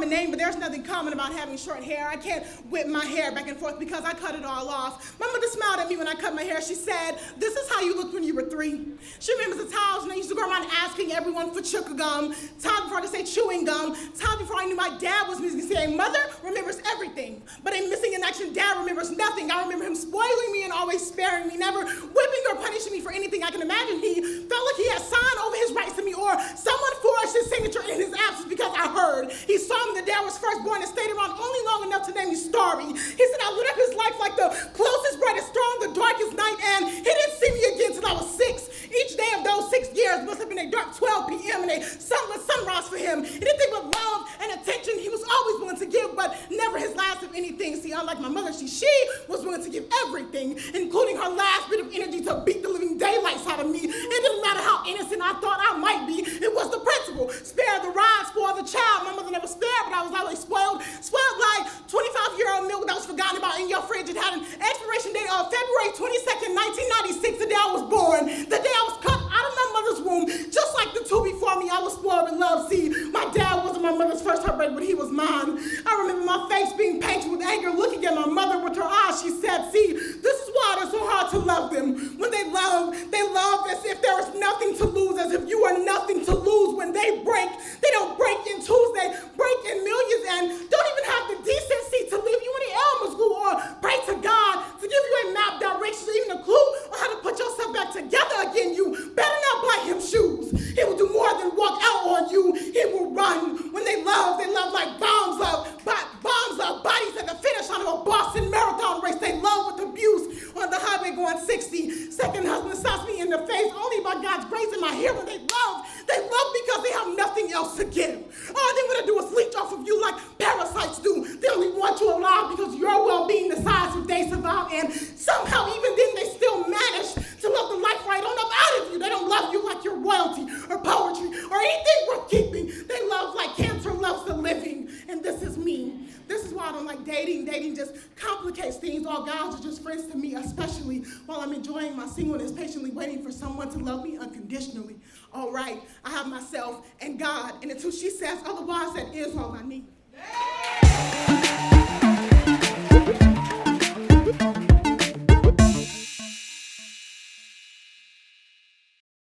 name, but there's nothing common about having short hair. I can't whip my hair back and forth because I cut it all off. My mother smiled at me when I cut my hair. She said, "This is how you looked when you were 3. She remembers the times when I used to go around asking everyone for chewing gum, time before I could say chewing gum, time before I knew my dad was missing, saying, "Mother remembers everything, but a missing in action dad remembers nothing." I remember him spoiling me and always sparing me, never whipping or punishing me for anything I can imagine. He felt like he had signed over his rights to me, or someone forged his signature in his absence, because I heard he saw me the day I was first born and stayed around only long enough to name me Starry. He said I lit up his life like the closest, brightest star on the darkest night, and he didn't see me again till I was 6. Each day of those 6 years must have been a dark 12 p.m. and a sunless sunrise for him. Anything but love and attention he was always willing to give, but never his last of anything. See, unlike my mother, she was willing to give everything, including her last bit of energy to beat the living daylights out of me. It didn't matter how innocent I thought I might be. It was the principle. Spare the rod, spoil the child. My mother never spared, but I was always spoiled. Spoiled like 25-year-old milk that was forgotten about in your fridge. It had an expiration date of February 22nd, 1996, the day I was born. The day I was cut out of my mother's womb. Just like the 2 before me, I was spoiled with love. See, my dad wasn't my mother's first heartbreak, but he was mine. I remember my face being painted with anger, looking at my mother with her eyes. She said, "See, this is why it's so hard to love them. When they love as if there is nothing to lose, as if you are nothing to lose. When they break, they don't break in twos, they break in millions, and don't even have the decency to leave you in the elementary school or pray to God to give you a map, directions, or even a clue on how to put yourself back together again. You better not buy him shoes. He will do more than walk out on you. He will run. When they love like bombs love bodies at the finish line of a Boston Marathon race. They love with abuse on the highway going 60. Second husband slaps me in the face only by God's grace in my hair. When they love because they have nothing else to give. All they want to do is leech off of you like parasites do. They only want you alive because your well-being decides if they survive, and somehow even then they still manage to love the life right on up out of you. They don't love you like your royalty or poetry or anything worth keeping. They love like cancer loves the living, and this is me. This is why I don't like dating. Dating just complicates things. All guys are just friends to me, especially while I'm enjoying my singleness, patiently waiting for someone to love me unconditionally. All right, I have myself and God, and until she says otherwise, that is all I need.